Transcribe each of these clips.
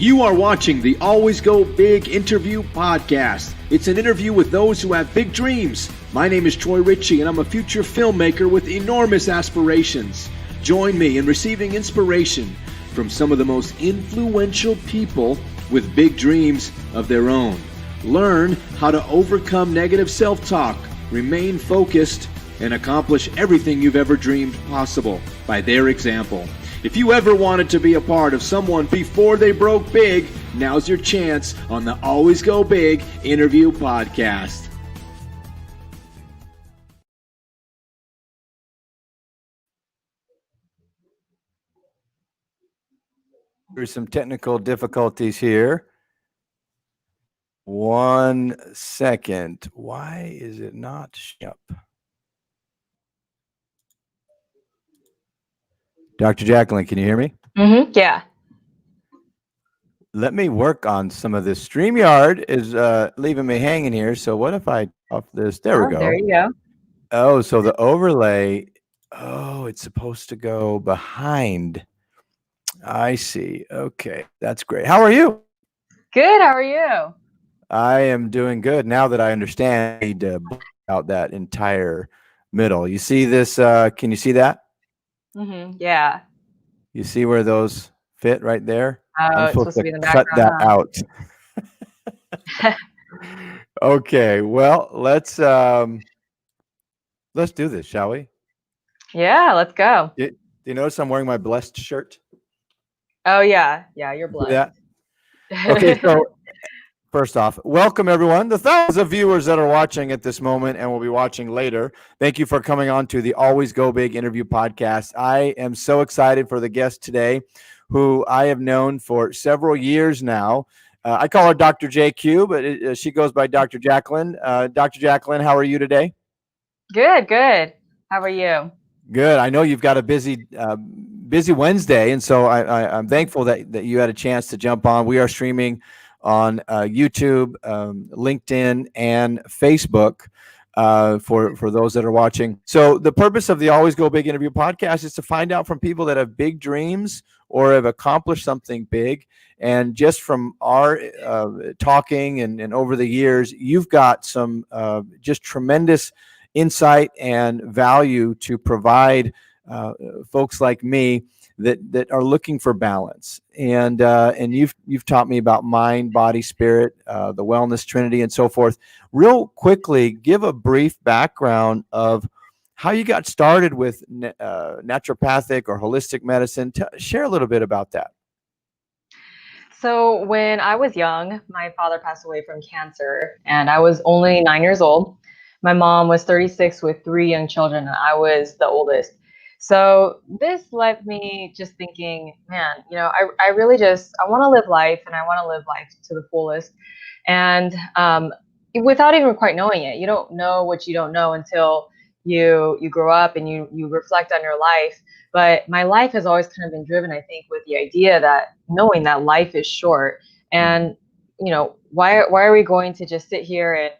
You are watching the Always Go Big Interview Podcast. It's an interview with those who have big dreams. My name is Troy Ritchie, and I'm a future filmmaker with enormous aspirations. Join me in receiving inspiration from some of the most influential people with big dreams of their own. Learn how to overcome negative self-talk, remain focused, and accomplish everything you've ever dreamed possible by their example. If you ever wanted to be a part of someone before they broke big, now's your chance on the Always Go Big Interview Podcast. There's some technical difficulties here. 1 second. Why is it not up? Dr. Jacqueline, can you hear me? Yeah. Let me work on some of this. StreamYard is leaving me hanging here. So what if I off this? There we go. There you go. Oh, so the overlay. Oh, it's supposed to go behind. I see. Okay, that's great. How are you? Good. How are you? I am doing good now that I understand I need to block out that entire middle. You see this? Can you see that? Yeah. You see where those fit right there? Oh, I'm it's supposed to be in the cut background. that out. Okay, well, let's do this, shall we? Yeah, let's go. Do you notice I'm wearing my blessed shirt? Oh, yeah. Yeah, you're blessed. Yeah. Okay, so first off, welcome everyone. The thousands of viewers that are watching at this moment and will be watching later. Thank you for coming on to the Always Go Big Interview Podcast. I am so excited for the guest today, who I have known for several years now. I call her Dr. JQ, but she goes by Dr. Jacqueline. Dr. Jacqueline, how are you today? Good. How are you? Good. I know you've got a busy Wednesday, and so I'm thankful that you had a chance to jump on. We are streaming on YouTube, LinkedIn, and Facebook for those that are watching. So the purpose of the Always Go Big Interview Podcast is to find out from people that have big dreams or have accomplished something big. And just from our talking and over the years, you've got some just tremendous insight and value to provide folks like me that are looking for balance. And you've taught me about mind, body, spirit, the wellness trinity, and so forth. Real quickly, give a brief background of how you got started with naturopathic or holistic medicine. Share a little bit about that. So when I was young, my father passed away from cancer, and I was only 9 years old. My mom was 36 with 3 young children, and I was the oldest. So this left me just thinking, man, I really I want to live life, and I want to live life to the fullest. And without even quite knowing it, you don't know what you don't know until you grow up and you reflect on your life. But my life has always kind of been driven, I think, with the idea that knowing that life is short, and why are we going to just sit here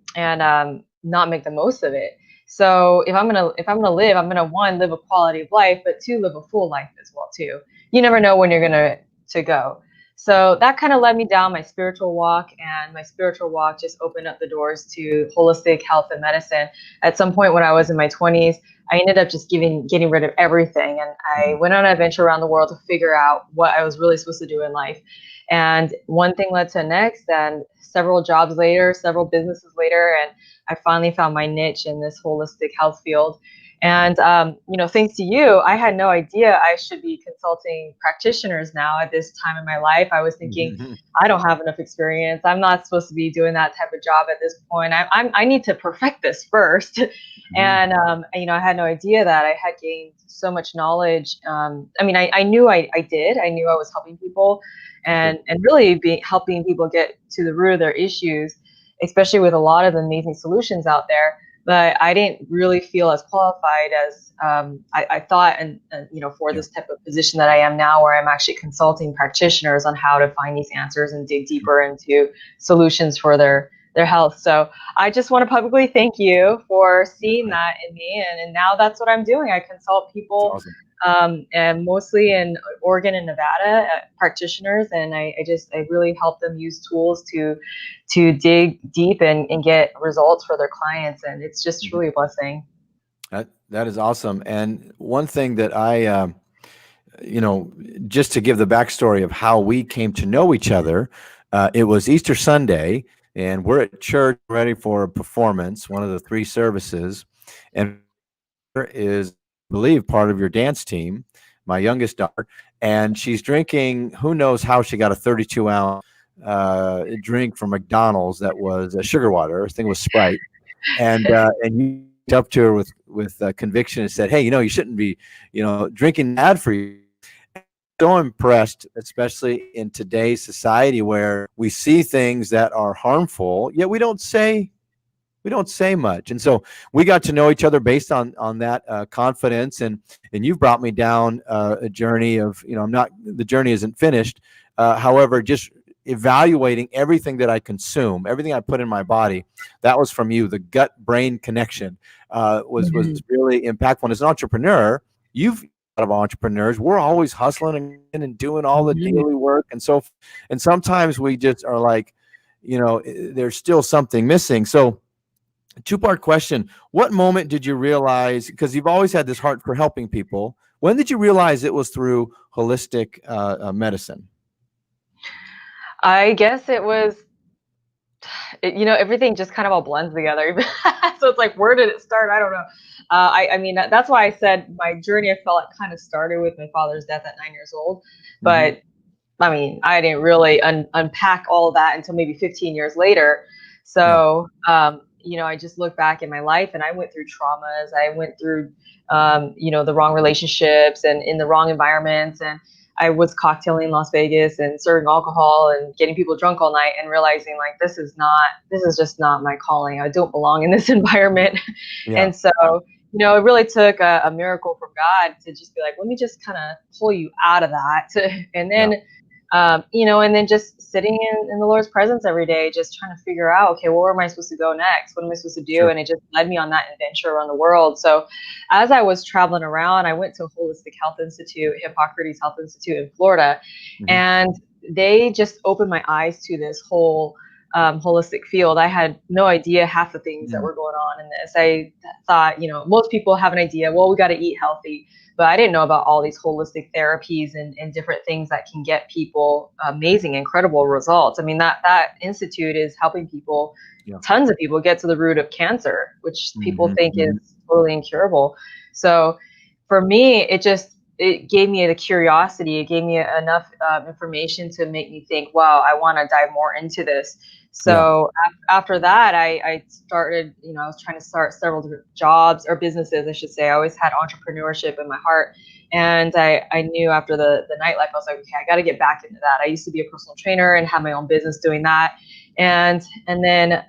and not make the most of it? So if I'm gonna live, I'm gonna, 1, live a quality of life, but 2, live a full life as well too. You never know when you're gonna go. So that kind of led me down my spiritual walk, and my spiritual walk just opened up the doors to holistic health and medicine. At some point when I was in my 20s, I ended up just getting rid of everything, and I went on an adventure around the world to figure out what I was really supposed to do in life. And one thing led to the next, and several jobs later, several businesses later, and I finally found my niche in this holistic health field. And, thanks to you, I had no idea I should be consulting practitioners now at this time in my life. I was thinking, I don't have enough experience. I'm not supposed to be doing that type of job at this point. I need to perfect this first. And, I had no idea that I had gained so much knowledge. I knew I did. I knew I was helping people and really helping people get to the root of their issues, especially with a lot of the amazing solutions out there. But I didn't really feel as qualified as I thought, and for this type of position that I am now, where I'm actually consulting practitioners on how to find these answers and dig deeper into solutions for their health. So I just want to publicly thank you for seeing that in me, and now that's what I'm doing. I consult people and mostly in Oregon and Nevada, practitioners. And I really help them use tools to dig deep and get results for their clients. And it's just truly a blessing. That is awesome. And one thing that I, just to give the backstory of how we came to know each other, it was Easter Sunday, and we're at church ready for a performance, one of the 3 services, and is, I believe, part of your dance team, my youngest daughter, and she's drinking, who knows how she got a 32-ounce drink from McDonald's that was sugar water. I think it was Sprite, and you went up to her with conviction and said, "Hey, you shouldn't be, drinking bad for you." So impressed, especially in today's society where we see things that are harmful, yet we don't say much. And so we got to know each other based on that confidence. And you've brought me down a journey of, the journey isn't finished. However, just evaluating everything that I consume, everything I put in my body, that was from you. The gut-brain connection was really impactful. And as an entrepreneur, you've of entrepreneurs, we're always hustling and doing all the daily work, and sometimes we just are like, there's still something missing. So, 2-part question: what moment did you realize, because you've always had this heart for helping people, when did you realize it was through holistic medicine? I guess it was, everything just kind of all blends together. So it's like, where did it start? I don't know. I mean, that's why I said my journey, I felt like kind of started with my father's death at 9 years old. But I mean, I didn't really unpack all of that until maybe 15 years later. So, I just look back in my life, and I went through traumas. I went through, the wrong relationships and in the wrong environments. And I was cocktailing in Las Vegas and serving alcohol and getting people drunk all night, and realizing like, this is just not my calling. I don't belong in this environment. And so, it really took a miracle from God to just be like, let me just kind of pull you out of that. And then, and then just sitting in the Lord's presence every day, just trying to figure out, okay, where am I supposed to go next? What am I supposed to do? Sure. And it just led me on that adventure around the world. So as I was traveling around, I went to a Holistic Health Institute, Hippocrates Health Institute in Florida. And they just opened my eyes to this whole holistic field. I had no idea half the things that were going on in this. I thought, most people have an idea, well, we got to eat healthy, but I didn't know about all these holistic therapies and different things that can get people amazing, incredible results. I mean, that institute is helping people, tons of people, get to the root of cancer, which people think is totally incurable. So for me, it gave me the curiosity. It gave me enough information to make me think, wow, I want to dive more into this. So after that, I started, I was trying to start several different jobs or businesses, I should say. I always had entrepreneurship in my heart. And I knew after the nightlife, I was like, okay, I got to get back into that. I used to be a personal trainer and have my own business doing that. And then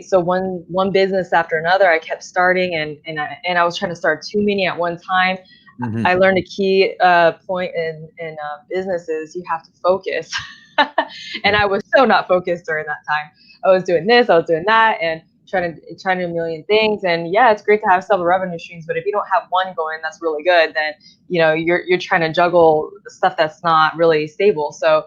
so one business after another, I kept starting, and I was trying to start too many at one time. I learned a key point in business is you have to focus. And I was so not focused during that time. I was doing this, I was doing that, and trying to do a million things. And yeah, it's great to have several revenue streams, but if you don't have one going that's really good, then you're trying to juggle stuff that's not really stable. So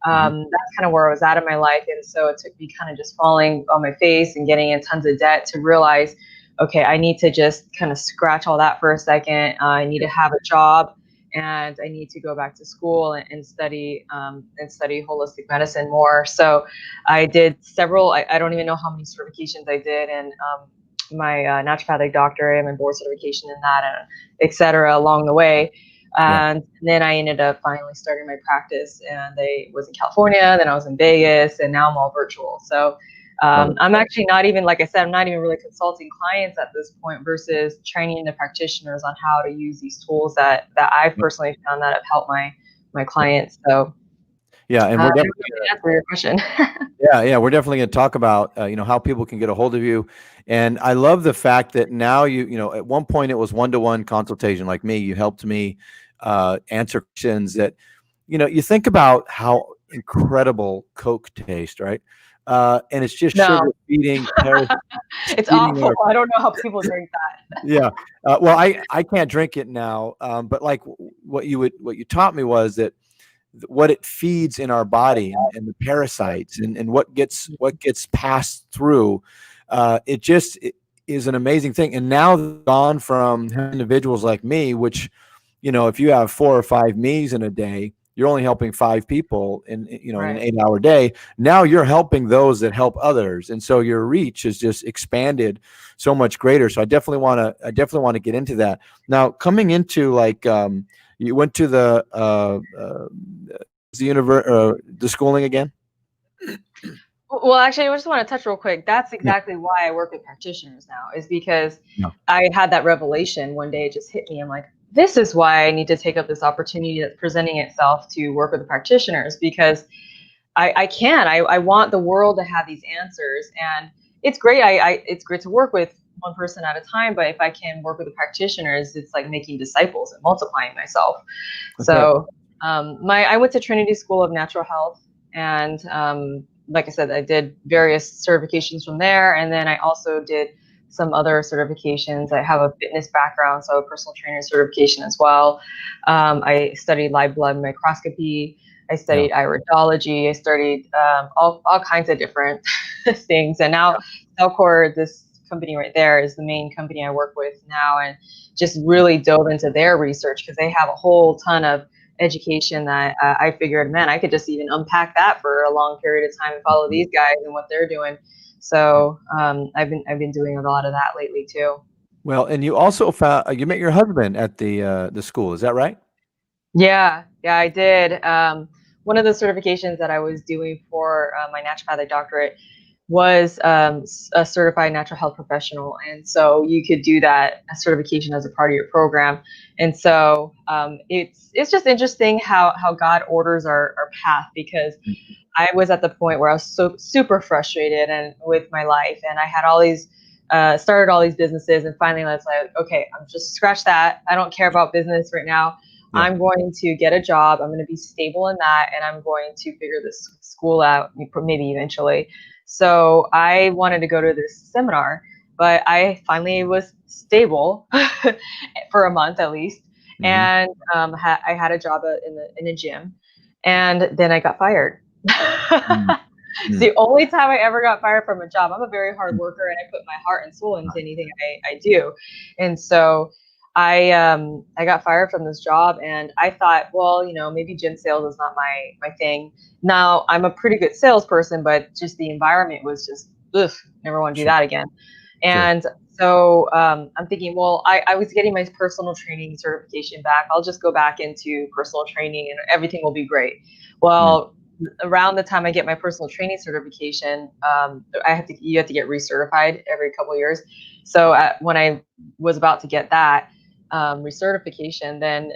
that's kind of where I was at in my life. And so it took me kind of just falling on my face and getting in tons of debt to realize, okay, I need to just kind of scratch all that for a second. I need to have a job, and I need to go back to school and study holistic medicine more. So I did several, I don't even know how many certifications I did, and my naturopathic doctorate and my board certification in that, and et cetera, along the way. And then I ended up finally starting my practice, and I was in California, then I was in Vegas, and now I'm all virtual. So I'm actually not even, like I said, I'm not even really consulting clients at this point versus training the practitioners on how to use these tools that I've personally found that have helped my clients. So and we're definitely gonna answer your question. We're definitely going to talk about how people can get a hold of you. And I love the fact that now you at one point it was one-to-one consultation, like me. You helped me answer questions that you think about how incredible Coke tastes, right? and it's just No, sugar feeding, it's feeding awful. our I don't know how people drink that. yeah. Well, I can't drink it now, but like what you taught me was that what it feeds in our body and the parasites and what gets passed through, it is an amazing thing. And now gone from individuals like me, which, if you have 4 or 5 me's in a day, you're only helping 5 people in an Right. 8-hour day. Now you're helping those that help others, and so your reach is just expanded so much greater. So I definitely want to get into that. Now, coming into like, you went to the schooling again. Well, actually, I just want to touch real quick. That's exactly why I work with practitioners now, is because Yeah. I had that revelation one day. It just hit me. I'm like, this is why I need to take up this opportunity that's presenting itself to work with the practitioners, because I want the world to have these answers. And it's great. It's great to work with one person at a time, but if I can work with the practitioners, it's like making disciples and multiplying myself. That's right. So I went to Trinity School of Natural Health, and like I said, I did various certifications from there, and then I also did some other certifications. I have a fitness background, so a personal trainer certification as well. I studied live blood microscopy. I studied iridology. I studied all kinds of different things. And now Cellcore, this company right there, is the main company I work with now, and just really dove into their research because they have a whole ton of education that I figured, man, I could just even unpack that for a long period of time and follow these guys and what they're doing. So I've been doing a lot of that lately too. Well, and you also found you met your husband at the school. Is that right? Yeah, I did. One of the certifications that I was doing for my naturopathic doctorate was a certified natural health professional, and so you could do that certification as a part of your program. And so it's just interesting how God orders our path, because I was at the point where I was so super frustrated and with my life, and I had all these started all these businesses, and finally I was like, okay, I'm just scratch that. I don't care about business right now. Yeah. I'm going to get a job. I'm going to be stable in that, and I'm going to figure this school out maybe eventually. So I wanted to go to this seminar, but I finally was stable for a month at least, and I had a job in a gym, and then I got fired. It's the only time I ever got fired from a job. I'm a very hard worker, and I put my heart and soul into anything I do. And so I got fired from this job, and I thought, well, maybe gym sales is not my thing. Now I'm a pretty good salesperson, but just the environment was just, ugh, never want to do that again. And so I'm thinking, well, I was getting my personal training certification back. I'll just go back into personal training and everything will be great. Well, around the time I get my personal training certification, you have to get recertified every couple of years. So when I was about to get that recertification, then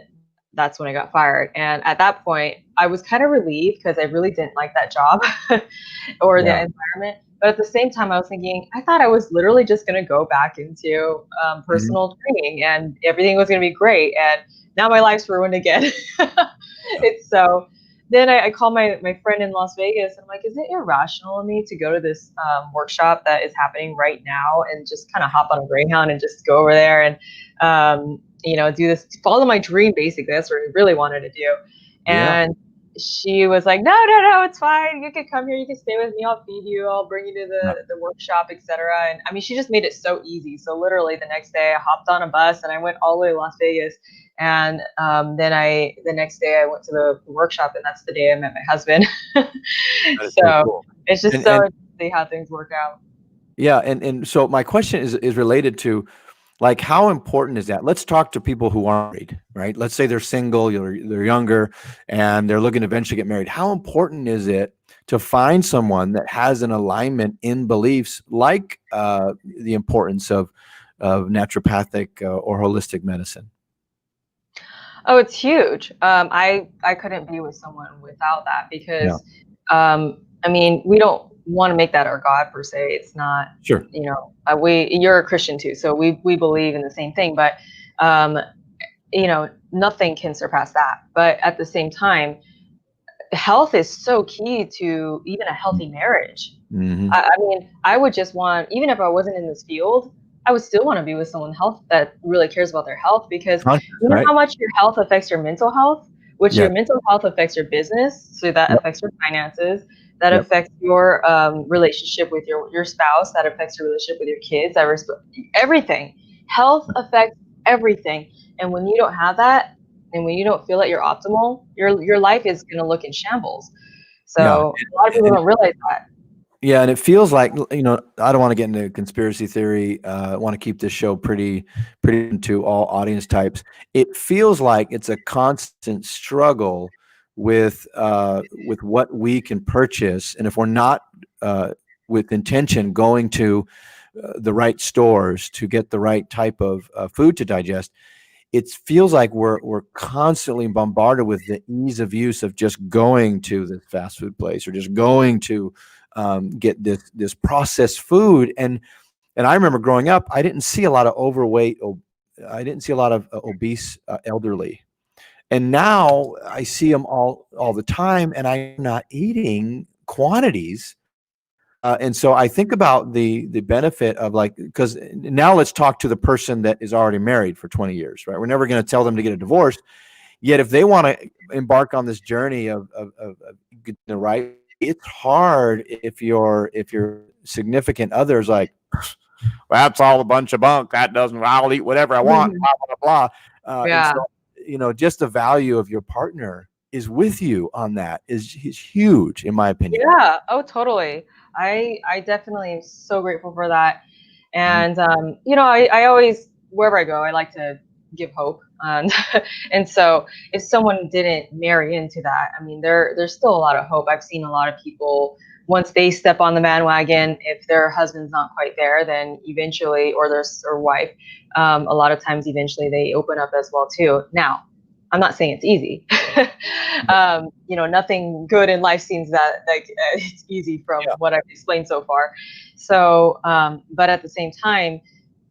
that's when I got fired. And at that point, I was kind of relieved because I really didn't like that job or the environment. But at the same time, I was thinking, I thought I was literally just going to go back into personal training and everything was going to be great. And now my life's ruined again. It's so. Then I call my friend in Las Vegas, and I'm like, is it irrational of me to go to this workshop that is happening right now and just kind of hop on a Greyhound and just go over there and, do this, follow my dream, basically. That's what I really wanted to do. And she was like, no, it's fine. You can come here. You can stay with me. I'll feed you. I'll bring you to the workshop, etc. And I mean, she just made it so easy. So literally the next day I hopped on a bus and I went all the way to Las Vegas. And then the next day I went to the workshop, and that's the day I met my husband. So cool. It's just interesting how things work out. Yeah. And so my question is related to, like, how important is that? Let's talk to people who aren't married, right? Let's say they're single, they're younger, and they're looking to eventually get married. How important is it to find someone that has an alignment in beliefs, like the importance of naturopathic or holistic medicine? Oh, it's huge. I couldn't be with someone without that, because I mean, we don't want to make that our God per se. It's not, sure. You're a Christian too, so we believe in the same thing, but nothing can surpass that. But at the same time, health is so key to even a healthy marriage. Hmm. I mean, I would just want, even if I wasn't in this field, I would still want to be with someone health that really cares about their health, because Conscious, you know right? how much your health affects your mental health, which Yeah. your mental health affects your business, so that Yep. affects your finances, that Yep. affects your relationship with your spouse, that affects your relationship with your kids, everything. Health affects everything, and when you don't have that, and when you don't feel that you're optimal, your life is going to look in shambles. Yeah. So a lot of people And don't realize that. yeah, and it feels like, I don't want to get into conspiracy theory. I want to keep this show pretty into all audience types. It feels like it's a constant struggle with what we can purchase, and if we're not with intention going to the right stores to get the right type of food to digest, it feels like we're constantly bombarded with the ease of use of just going to this fast food place or just going to get this processed food. And I remember growing up, I didn't see a lot of I didn't see a lot of obese elderly. And now I see them all the time, and I'm not eating quantities. And so I think about the benefit of, like, because now let's talk to the person that is already married for 20 years, right? We're never going to tell them to get a divorce. Yet if they want to embark on this journey of getting the right, it's hard if your significant other is like, that's all a bunch of bunk. That doesn't. I'll eat whatever I want. Blah blah blah. And Yeah. so, just the value of your partner is with you on that is huge, in my opinion. Yeah. Oh, totally. I definitely am so grateful for that. Mhm. And I always, wherever I go, I like to give hope. And and so if someone didn't marry into that, I mean, there's still a lot of hope. I've seen a lot of people, once they step on the bandwagon, if their husband's not quite there, then eventually, or their wife, a lot of times eventually they open up as well too. Now, I'm not saying it's easy. Nothing good in life seems that like it's easy from Yeah. what I've explained so far. So, but at the same time,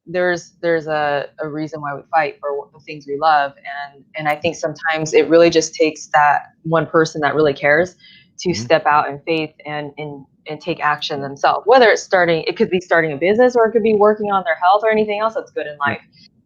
there's a reason why we fight for the things we love, and I think sometimes it really just takes that one person that really cares to Mhm. step out in faith and take action themselves. Whether it could be starting a business, or it could be working on their health, or anything else that's good in Yeah. life.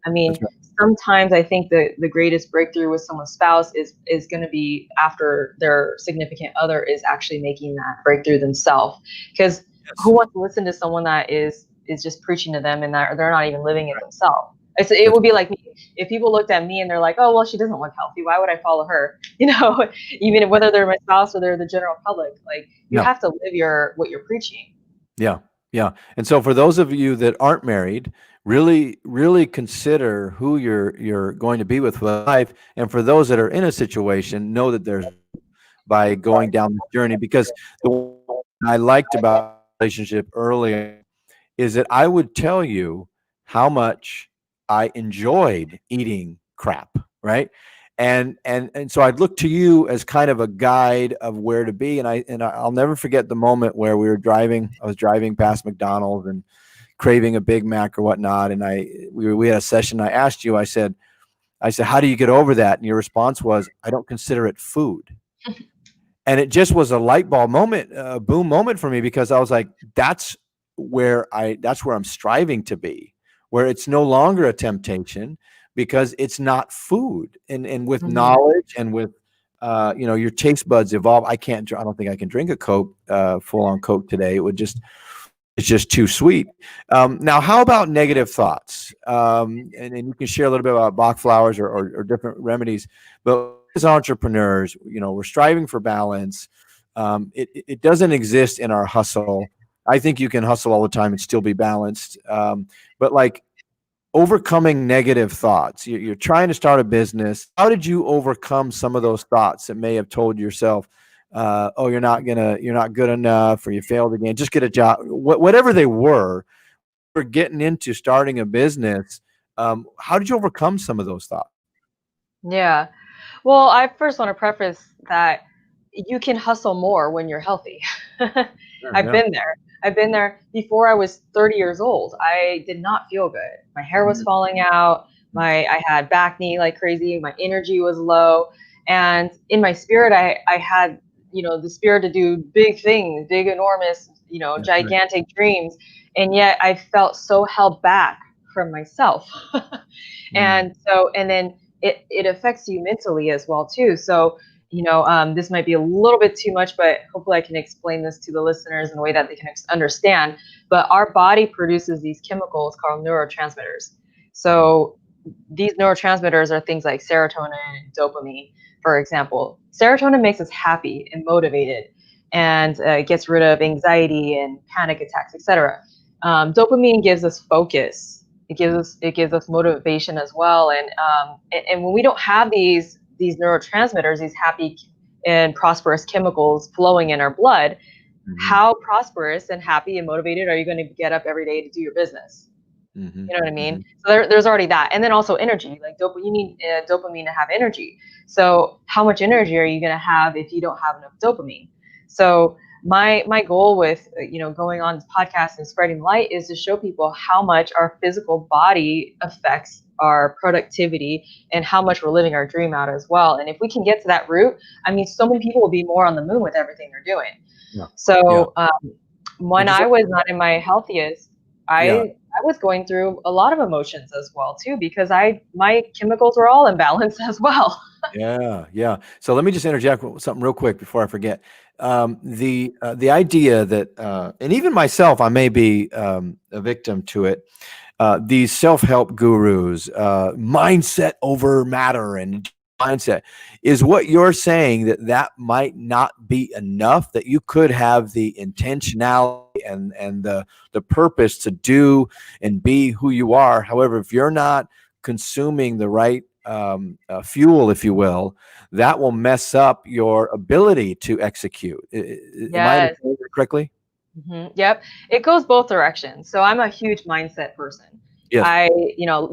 I That's mean, right. sometimes I think the greatest breakthrough with someone's spouse is going to be after their significant other is actually making that breakthrough themselves. Because who Yes. wants to listen to someone that is just preaching to them, and they're not even living it Right. themselves? It That's would be like me if people looked at me and they're like, oh well, she doesn't look healthy, why would I follow her? Even whether they're my spouse or they're the general public, like you Yeah. have to live what you're preaching. Yeah. Yeah. And so for those of you that aren't married, really, really consider who you're going to be with for life. And for those that are in a situation, know that there's by going down this journey. Because the one I liked about relationship early is that I would tell you how much I enjoyed eating crap, right? And so I'd look to you as kind of a guide of where to be. And I'll never forget the moment where I was driving past McDonald's and craving a Big Mac or whatnot. And we had a session. I asked you, I said, how do you get over that? And your response was, I don't consider it food. And it just was a light bulb moment, a boom moment for me, because I was like, that's where I'm striving to be, where it's no longer a temptation because it's not food. And with Mhm. knowledge and with your taste buds evolve. I don't think I can drink a Coke, full on Coke today. It's just too sweet. Now, how about negative thoughts? And you can share a little bit about Bach flowers or different remedies. But as entrepreneurs, we're striving for balance. It doesn't exist in our hustle. I think you can hustle all the time and still be balanced. But like overcoming negative thoughts, you're trying to start a business. How did you overcome some of those thoughts that may have told yourself, oh, you're not good enough, or you failed again, just get a job, whatever they were for getting into starting a business? How did you overcome some of those thoughts? Yeah. Well, I first want to preface that you can hustle more when you're healthy. Sure, I've yeah. been there. I've been there before I was 30 years old. I did not feel good. My hair was Mhm. falling out. I had back knee like crazy. My energy was low. And in my spirit, I had, the spirit to do big things, big, enormous, gigantic dreams. And yet I felt so held back from myself. And then it affects you mentally as well too. So, this might be a little bit too much, but hopefully I can explain this to the listeners in a way that they can understand. But our body produces these chemicals called neurotransmitters. So these neurotransmitters are things like serotonin and dopamine, for example. Serotonin makes us happy and motivated, and it gets rid of anxiety and panic attacks, etc. Dopamine gives us focus. It gives us motivation as well. And when we don't have these neurotransmitters, these happy and prosperous chemicals flowing in our blood, how prosperous and happy and motivated are you going to get up every day to do your business? You know what I mean? So there's already that. And then also energy, like you need dopamine to have energy. So how much energy are you going to have if you don't have enough dopamine? So my goal with, going on this podcast and spreading light is to show people how much our physical body affects our productivity and how much we're living our dream out as well. And if we can get to that root, I mean, so many people will be more on the moon with everything they're doing. Yeah. So when I was not in my healthiest, I was going through a lot of emotions as well too, because my chemicals were all imbalanced as well. Yeah. So let me just interject with something real quick before I forget. The idea that, and even myself, I may be a victim to it. These self-help gurus, mindset over matter and mindset, is what you're saying, that might not be enough, that you could have the intentionality and the purpose to do and be who you are. However, if you're not consuming the right fuel, if you will, that will mess up your ability to execute. Am I understanding it correctly? Yep. It goes both directions. So I'm a huge mindset person. Yes.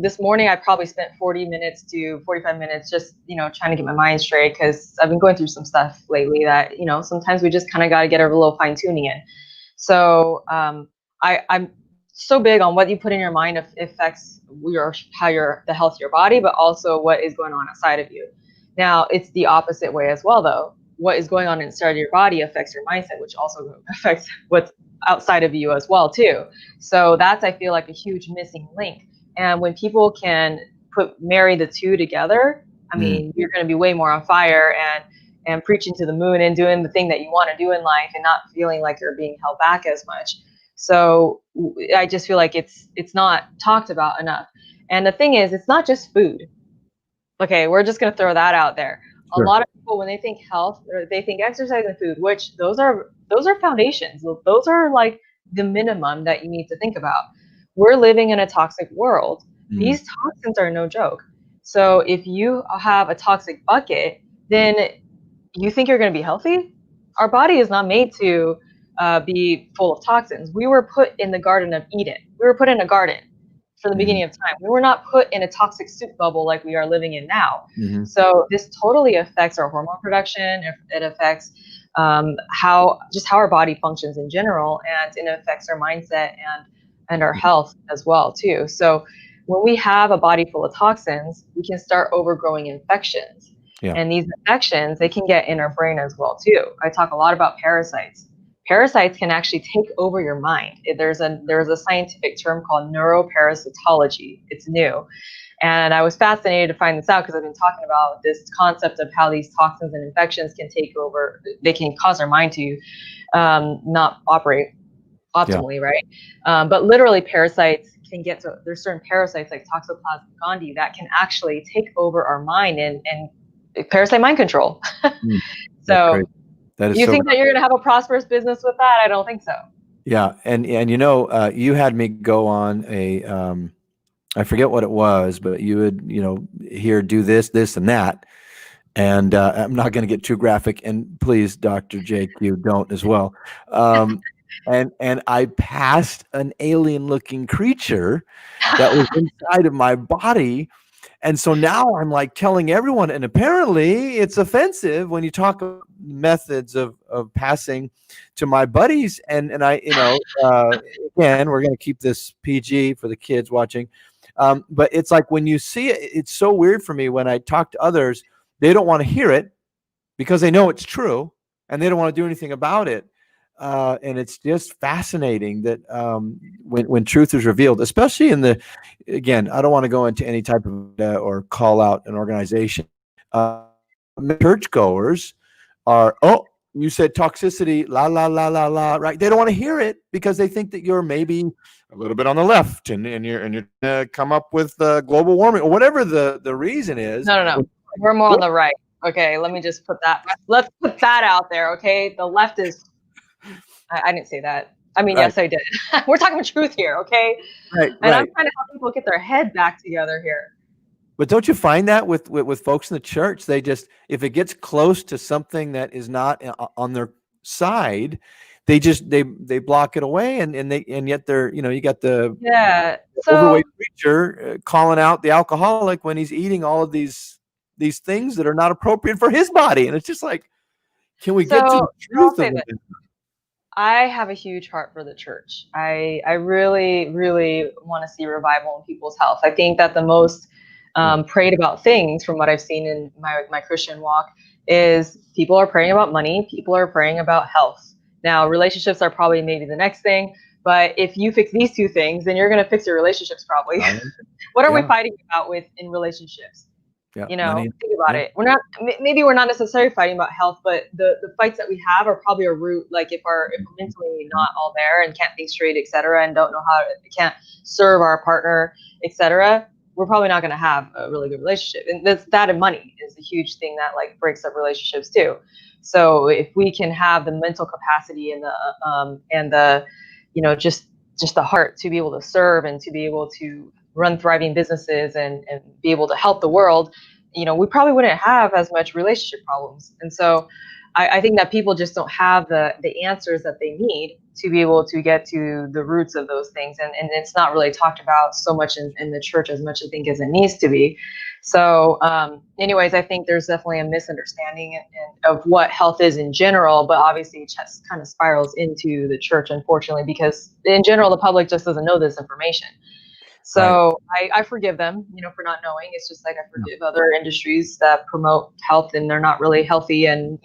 This morning I probably spent 40 minutes to 45 minutes just, trying to get my mind straight, because I've been going through some stuff lately that, sometimes we just kind of got to get a little fine tuning in. So I'm so big on what you put in your mind affects the health of your body, but also what is going on outside of you. Now, it's the opposite way as well, though. What is going on inside of your body affects your mindset, which also affects what's outside of you as well, too. So that's, I feel like, a huge missing link. And when people can marry the two together, I mean, you're going to be way more on fire and preaching to the moon and doing the thing that you want to do in life and not feeling like you're being held back as much. So I just feel like it's not talked about enough. And the thing is, it's not just food. Okay, we're just going to throw that out there. Sure. A lot of people, when they think health, they think exercise and food, which those are foundations. Those are like the minimum that you need to think about. We're living in a toxic world. These toxins are no joke. So if you have a toxic bucket, then you think you're going to be healthy? Our body is not made to be full of toxins. We were put in the Garden of Eden. We were put in a garden for the beginning of time. We were not put in a toxic soup bubble like we are living in now. So this totally affects our hormone production. It affects how our body functions in general, and it affects our mindset and our health as well too. So when we have a body full of toxins, we can start overgrowing infections. Yeah. And these infections, they can get in our brain as well too. I talk a lot about parasites. Parasites can actually take over your mind. There's a scientific term called neuroparasitology. It's new. And I was fascinated to find this out, because I've been talking about this concept of how these toxins and infections can take over. They can cause our mind to not operate optimally, right? But literally, parasites can get to, there's certain parasites like Toxoplasma gondii that can actually take over our mind and parasite mind control. So you think that you're going to have a prosperous business with that? I don't think so. Yeah. And you had me go on I forget what it was, but you would, here, do this and that. And I'm not going to get too graphic, and please, Dr. Jake, you don't as well. And I passed an alien looking creature that was inside of my body. And so now I'm like telling everyone, and apparently it's offensive when you talk about methods of passing to my buddies. And I, again, we're going to keep this PG for the kids watching. But it's like, when you see it, it's so weird for me when I talk to others, they don't want to hear it because they know it's true and they don't want to do anything about it. and it's just fascinating that when truth is revealed, especially again, I don't want to go into any type of or call out an organization. Churchgoers are, oh, you said toxicity, la la la la la, right? They don't want to hear it because they think that you're maybe a little bit on the left, and you're come up with global warming or whatever the reason is. No. We're more on the right. Okay, let me just let's put that out there. Okay, the left is. I didn't say that. I mean, Right. yes, I did. We're talking truth here, okay? Right. And I'm trying to help people get their head back together here. But don't you find that with folks in the church, they just, if it gets close to something that is not on their side, they block it away, and yet they're, you got the overweight preacher calling out the alcoholic when he's eating all of these things that are not appropriate for his body, and it's just like, can we get to the truth of it? I have a huge heart for the church. I really, really want to see revival in people's health. I think that the most prayed about things from what I've seen in my Christian walk is people are praying about money. People are praying about health. Now, relationships are probably maybe the next thing, but if you fix these two things, then you're going to fix your relationships probably. What are we fighting about in relationships? Yeah, think about it. We're not necessarily fighting about health, but the fights that we have are probably a root. Like if we're mentally not all there and can't think straight, etc., and don't know can't serve our partner, etc., we're probably not going to have a really good relationship. And that and money is a huge thing that like breaks up relationships too. So if we can have the mental capacity and the just the heart to be able to serve and to be able to run thriving businesses and be able to help the world, we probably wouldn't have as much relationship problems. And so I think that people just don't have the answers that they need to be able to get to the roots of those things. And it's not really talked about so much in the church as much, I think, as it needs to be. So anyways, I think there's definitely a misunderstanding of what health is in general, but obviously it just kind of spirals into the church, unfortunately, because in general, the public just doesn't know this information. So I forgive them, for not knowing. It's just like I forgive other industries that promote health and they're not really healthy and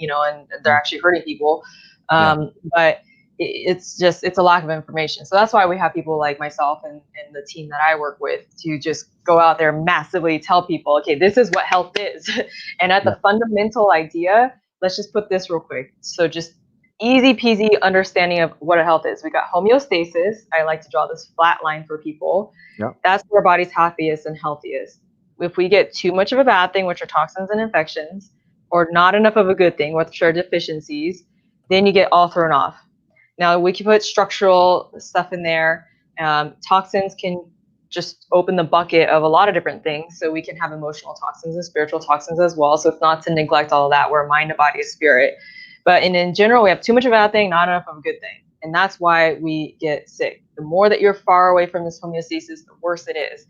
they're actually hurting people. But it's a lack of information. So that's why we have people like myself and the team that I work with to just go out there massively tell people, okay, this is what health is. And at the fundamental idea, let's just put this real quick. So just easy peasy understanding of what a health is. We got homeostasis. I like to draw this flat line for people. That's where our body's happiest and healthiest. If we get too much of a bad thing, which are toxins and infections, or not enough of a good thing, which are deficiencies, then you get all thrown off. Now we can put structural stuff in there. Toxins can just open the bucket of a lot of different things. So we can have emotional toxins and spiritual toxins as well. So it's not to neglect all of that. We're mind, body, spirit. But in general, we have too much of a bad thing, not enough of a good thing. And that's why we get sick. The more that you're far away from this homeostasis, the worse it is.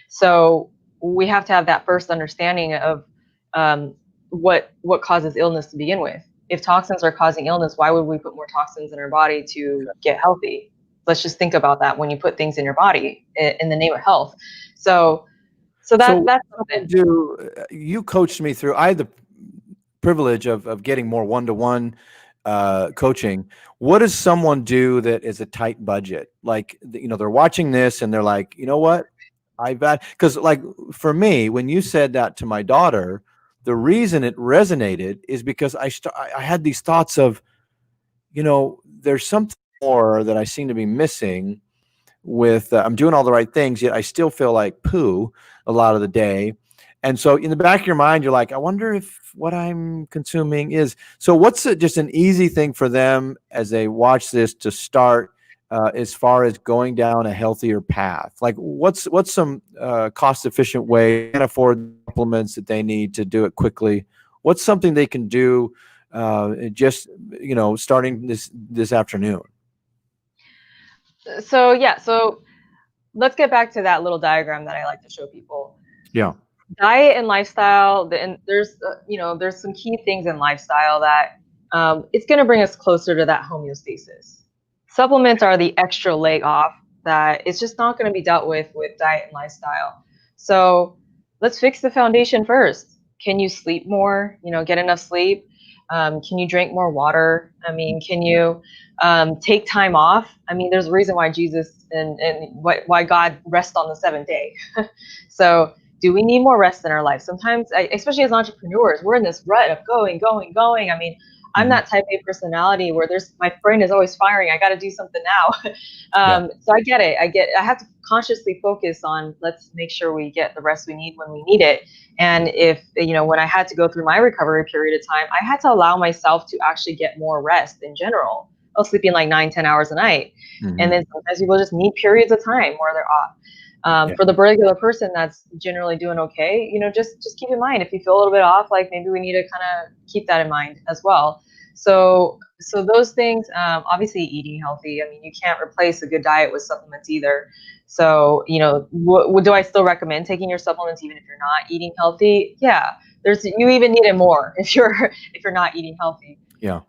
So we have to have that first understanding of what causes illness to begin with. If toxins are causing illness, why would we put more toxins in our body to get healthy? Let's just think about that when you put things in your body in the name of health. So that's something. You coached me through. I had the privilege of getting more one-to-one coaching. What does someone do that is a tight budget? Like, they're watching this and they're like, you know what? Because like for me, when you said that to my daughter, the reason it resonated is because I had these thoughts of, there's something more that I seem to be missing with, I'm doing all the right things, yet I still feel like poo a lot of the day. And so in the back of your mind, you're like, I wonder if what I'm consuming is. So what's just an easy thing for them as they watch this to start as far as going down a healthier path? Like what's some cost efficient way to afford supplements that they need to do it quickly? What's something they can do just, starting this afternoon? So let's get back to that little diagram that I like to show people. Yeah. Diet and lifestyle, and there's some key things in lifestyle that it's going to bring us closer to that homeostasis. Supplements are the extra leg off that it's just not going to be dealt with diet and lifestyle. So let's fix the foundation first. Can you sleep more? Get enough sleep. Can you drink more water? I mean, can you take time off? I mean, there's a reason why Jesus and why God rests on the seventh day. So do we need more rest in our life? Sometimes, especially as entrepreneurs, we're in this rut of going, going, going. I mean, I'm that type A personality where my brain is always firing. I got to do something now. So I get it. I have to consciously focus on, let's make sure we get the rest we need when we need it. And if, when I had to go through my recovery period of time, I had to allow myself to actually get more rest in general. I was sleeping like 9-10 hours a night. And then sometimes people just need periods of time where they're off. For the regular person that's generally doing okay, just keep in mind, if you feel a little bit off, like maybe we need to kind of keep that in mind as well. So those things, obviously eating healthy. I mean, you can't replace a good diet with supplements either. So, do I still recommend taking your supplements even if you're not eating healthy? Yeah, you even need it more if you're not eating healthy. Yeah.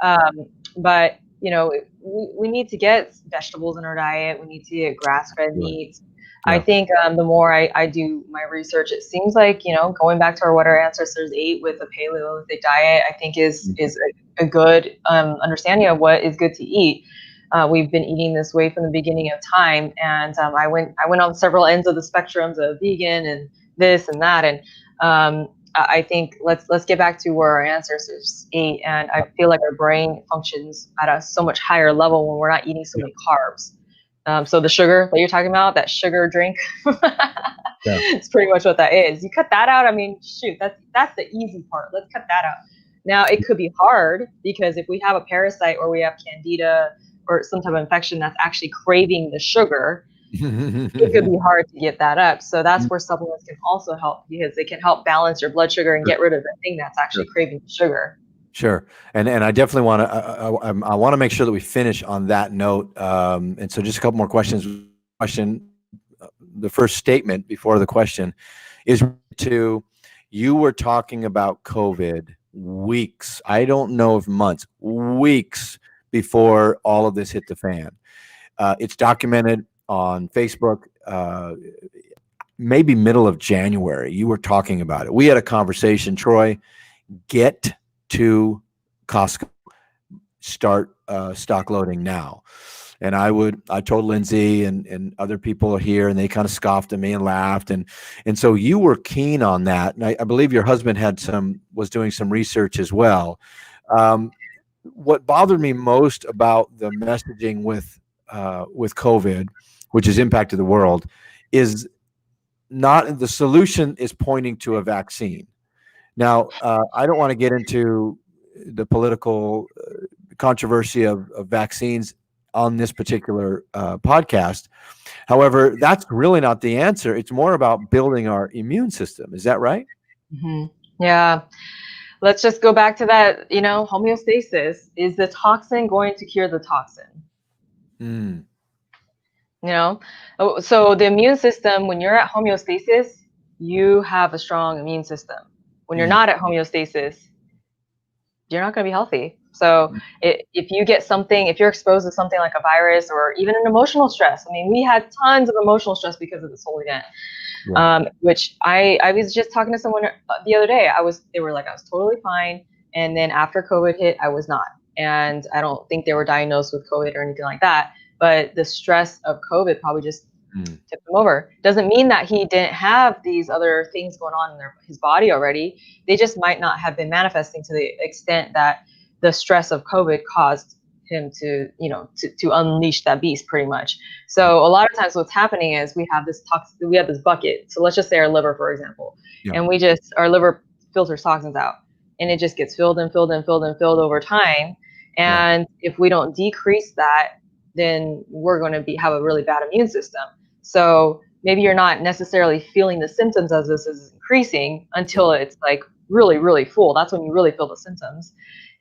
But we need to get vegetables in our diet. We need to get grass-fed meats. Yeah. I think the more I do my research, it seems like, going back to what our ancestors ate with a Paleolithic diet, I think is a good understanding of what is good to eat. We've been eating this way from the beginning of time, and I went on several ends of the spectrums of vegan and this and that, and I think let's get back to where our ancestors ate, and I feel like our brain functions at a so much higher level when we're not eating so many carbs. So the sugar that you're talking about, that sugar drink, it's pretty much what that is. You cut that out. I mean, shoot, that's the easy part. Let's cut that out. Now, it could be hard because if we have a parasite or we have candida or some type of infection that's actually craving the sugar, it could be hard to get that up. So that's where supplements can also help, because they can help balance your blood sugar and get rid of the thing that's actually craving the sugar. Sure. And I definitely want to, I want to make sure that we finish on that note. And so just a couple more questions. The first statement before the question is you were talking about COVID weeks, I don't know if months, weeks before all of this hit the fan. It's documented on Facebook, maybe middle of January. You were talking about it. We had a conversation, Troy. Get to Costco, start stock loading now. And I told Lindsay and other people here, and they kind of scoffed at me and laughed. And so you were keen on that. And I believe your husband was doing some research as well. What bothered me most about the messaging with COVID, which has impacted the world, is not the solution is pointing to a vaccine. Now, I don't want to get into the political controversy of vaccines on this particular podcast. However, that's really not the answer. It's more about building our immune system. Is that right? Mm-hmm. Yeah. Let's just go back to that, homeostasis. Is the toxin going to cure the toxin? So the immune system, when you're at homeostasis, you have a strong immune system. When you're not at homeostasis, you're not going to be healthy. So if you get something, if you're exposed to something like a virus or even an emotional stress, I mean, we had tons of emotional stress because of this whole event, which I was just talking to someone the other day. They were like, I was totally fine. And then after COVID hit, I was not. And I don't think they were diagnosed with COVID or anything like that. But the stress of COVID probably just tipped him over. Doesn't mean that he didn't have these other things going on in his body already. They just might not have been manifesting to the extent that the stress of COVID caused him to unleash that beast pretty much. So a lot of times what's happening is we have this bucket. So let's just say our liver, for example, and our liver filters toxins out, and it just gets filled and filled and filled and filled over time. And if we don't decrease that, then we're going to have a really bad immune system. So maybe you're not necessarily feeling the symptoms as this is increasing until it's like really, really full. That's when you really feel the symptoms.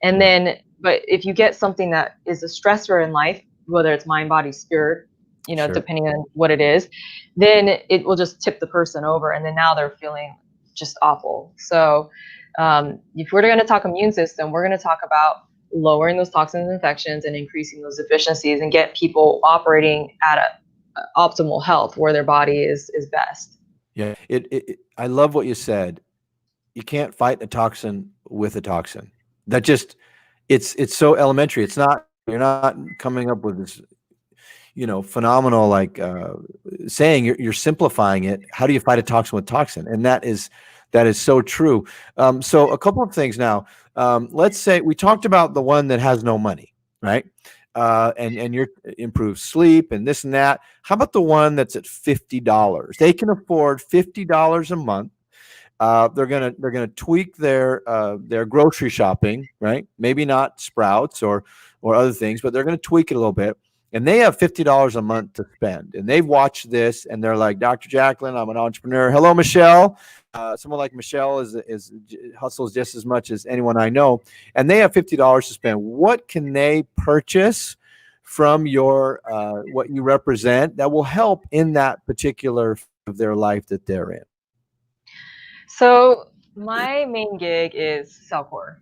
And then, but if you get something that is a stressor in life, whether it's mind, body, spirit, depending on what it is, then it will just tip the person over. And then now they're feeling just awful. So if we're going to talk immune system, we're going to talk about lowering those toxins and infections and increasing those efficiencies and get people operating at a optimal health where their body is best. Yeah. I love what you said. You can't fight a toxin with a toxin. that just it's so elementary. It's not, you're not coming up with this, phenomenal, like saying, you're simplifying it. How do you fight a toxin with toxin? And that is so true. So a couple of things now. Let's say we talked about the one that has no money, right? And your improved sleep and this and that. How about the one that's at $50? They can afford $50 a month. They're gonna tweak their grocery shopping, right? Maybe not Sprouts or other things, but they're gonna tweak it a little bit. And they have $50 a month to spend. And they've watched this and they're like, Dr. Jacqueline, I'm an entrepreneur. Hello, Michelle. Someone like Michelle is hustles just as much as anyone I know. And they have $50 to spend. What can they purchase from your what you represent that will help in that particular of their life that they're in? So my main gig is Cellcore.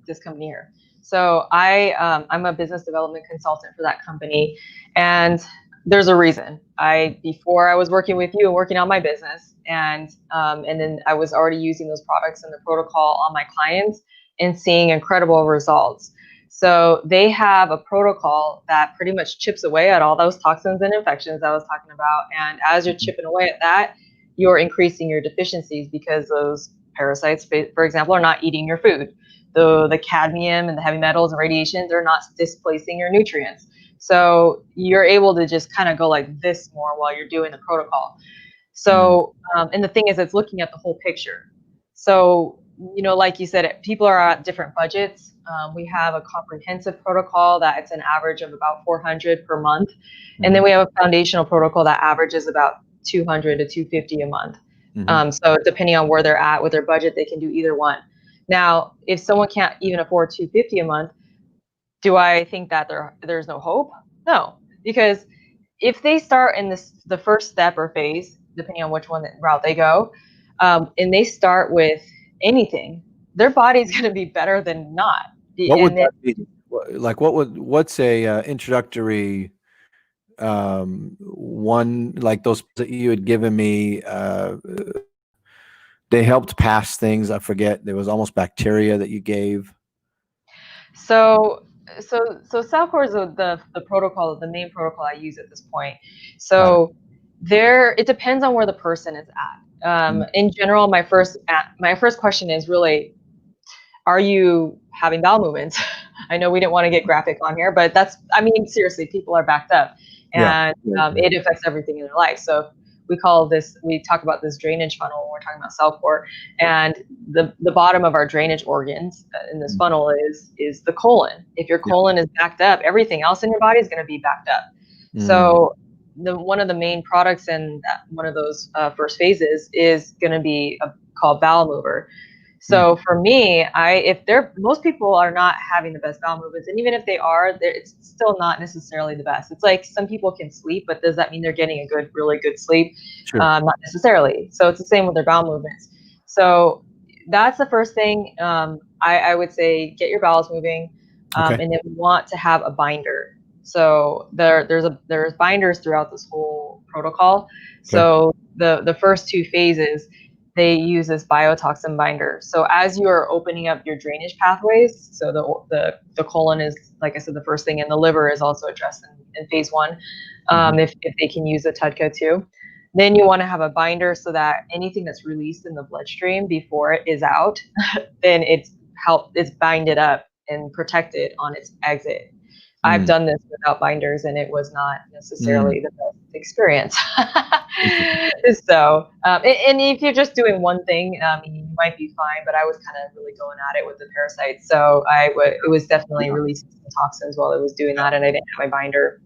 This company here. So I'm a business development consultant for that company, and there's a reason. Before I was working with you and working on my business, and then I was already using those products and the protocol on my clients and seeing incredible results. So they have a protocol that pretty much chips away at all those toxins and infections I was talking about. And as you're chipping away at that, you're increasing your deficiencies because those parasites, for example, are not eating your food. The cadmium and the heavy metals and radiation, they're not displacing your nutrients. So you're able to just kind of go like this more while you're doing the protocol. So, and the thing is, it's looking at the whole picture. So, like you said, people are at different budgets. We have a comprehensive protocol that it's an average of about $400 per month. And then we have a foundational protocol that averages about $200 to $250 a month. So depending on where they're at with their budget, they can do either one. Now, if someone can't even afford $250 a month, do I think that there's no hope? No, because if they start in the first step or phase, depending on which route they go, and they start with anything, their body's going to be better than not. What would that be? Like, what's a introductory one, like those that you had given me? They helped pass things. I forget. There was almost bacteria that you gave. So Cellcore is the protocol, the main protocol I use at this point. So it depends on where the person is at. In general, my first question is really, are you having bowel movements? I know we didn't want to get graphic on here, but seriously, people are backed up, and it affects everything in their life. So we talk about this drainage funnel when we're talking about Cellcore, and the bottom of our drainage organs in this funnel is the colon. If your colon is backed up, everything else in your body is going to be backed up. So one of the main products in one of those first phases is going to be called Bowel Mover. So for me, most people are not having the best bowel movements, and even if they are, it's still not necessarily the best. It's like some people can sleep, but does that mean they're getting a really good sleep? Sure. Not necessarily. So it's the same with their bowel movements. So that's the first thing. I would say get your bowels moving, and then we want to have a binder. So there's binders throughout this whole protocol. So the first two phases, they use this biotoxin binder. So as you are opening up your drainage pathways, so the colon is, like I said, the first thing, and the liver is also addressed in phase one, if they can use a TUDCA too. Then you want to have a binder so that anything that's released in the bloodstream before it is out, then it's binded up and protected on its exit. I've done this without binders, and it was not necessarily the best experience. So, and if you're just doing one thing, you might be fine, but I was kind of really going at it with the parasites. So it was definitely releasing some toxins while I was doing that, and I didn't have my binder.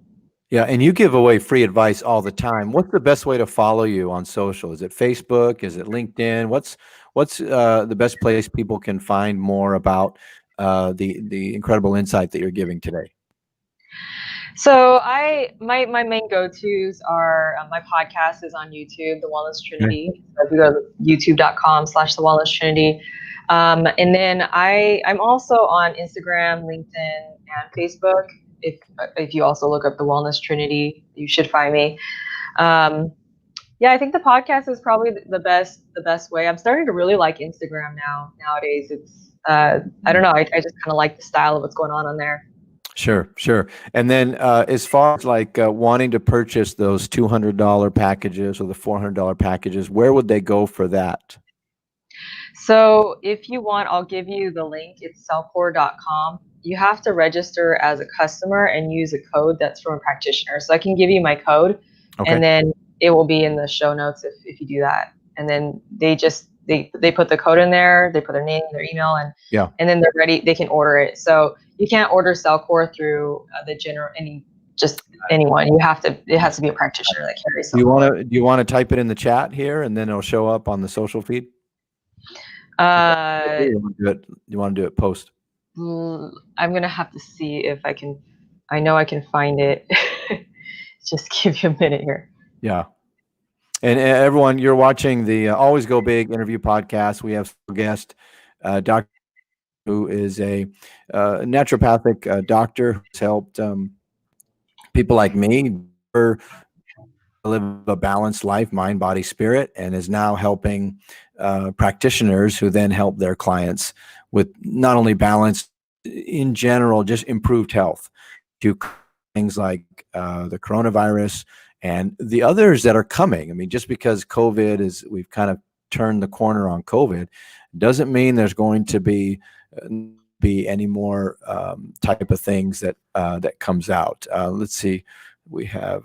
Yeah, and you give away free advice all the time. What's the best way to follow you on social? Is it Facebook? Is it LinkedIn? What's the best place people can find more about the incredible insight that you're giving today? So my main go-tos are my podcast is on YouTube, The Wellness Trinity. So if you go to youtube.com/The Wellness Trinity. And then I'm also on Instagram, LinkedIn, and Facebook. If you also look up The Wellness Trinity, you should find me. I think the podcast is probably the best way. I'm starting to really like Instagram nowadays. I don't know. I just kind of like the style of what's going on there. Sure. And then as far as like wanting to purchase those $200 packages or the $400 packages, where would they go for that? So if you want, I'll give you the link. It's cellcore.com. You have to register as a customer and use a code that's from a practitioner. So I can give you my code, and then it will be in the show notes if you do that. And then they put the code in there, they put their name, their email, and then they're ready. They can order it. So you can't order Cellcore through anyone. It has to be a practitioner that carries Cellcore. Do you want to type it in the chat here, and then it'll show up on the social feed? You want to do it post? I'm gonna have to see if I can. I know I can find it. Just give you a minute here. Yeah. And everyone, you're watching the Always Go Big interview podcast. We have a guest, Dr. who is a naturopathic doctor who's helped people like me live a balanced life, mind, body, spirit, and is now helping practitioners who then help their clients with not only balance in general, just improved health to things like the coronavirus and the others that are coming. I mean, just because we've kind of turned the corner on COVID, doesn't mean there's going to be any more type of things that comes out. Let's see, we have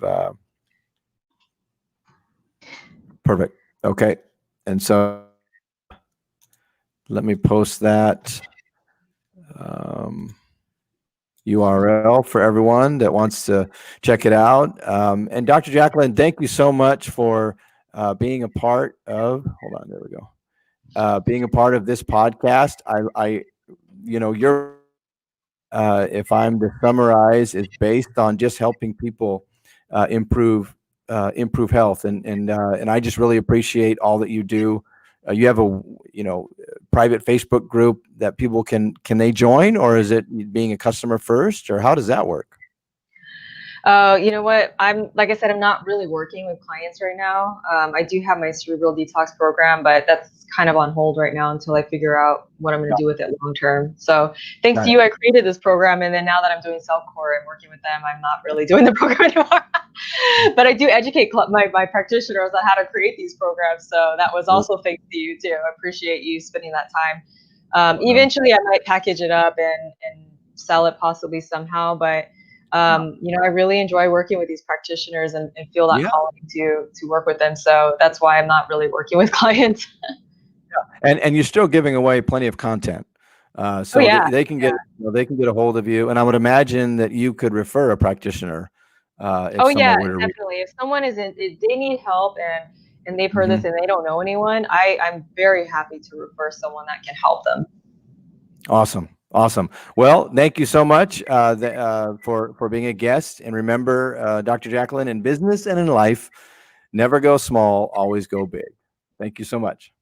perfect. Okay, and so let me post that URL for everyone that wants to check it out. And Dr. Jacqueline, thank you so much for being a part of, hold on, there we go. Being a part of this podcast. If I'm to summarize, is based on just helping people improve health. And I just really appreciate all that you do. You have a private Facebook group that people can they join, or is it being a customer first, or how does that work? You know what? Like I said, I'm not really working with clients right now. I do have my cerebral detox program, but that's kind of on hold right now until I figure out what I'm going to do with it long term. So thanks to you, I created this program, and then now that I'm doing Cellcore and working with them, I'm not really doing the program anymore. But I do educate my practitioners on how to create these programs. So that was also thanks to you too. I appreciate you spending that time. Eventually, I might package it up and sell it possibly somehow, but I really enjoy working with these practitioners and feel that calling to work with them. So that's why I'm not really working with clients. And you're still giving away plenty of content. They can get a hold of you. And I would imagine that you could refer a practitioner. Definitely. If someone if they need help and they've heard this and they don't know anyone, I'm very happy to refer someone that can help them. Awesome. Well, thank you so much for being a guest. And remember, Dr. Jacqueline, in business and in life, never go small, always go big. Thank you so much.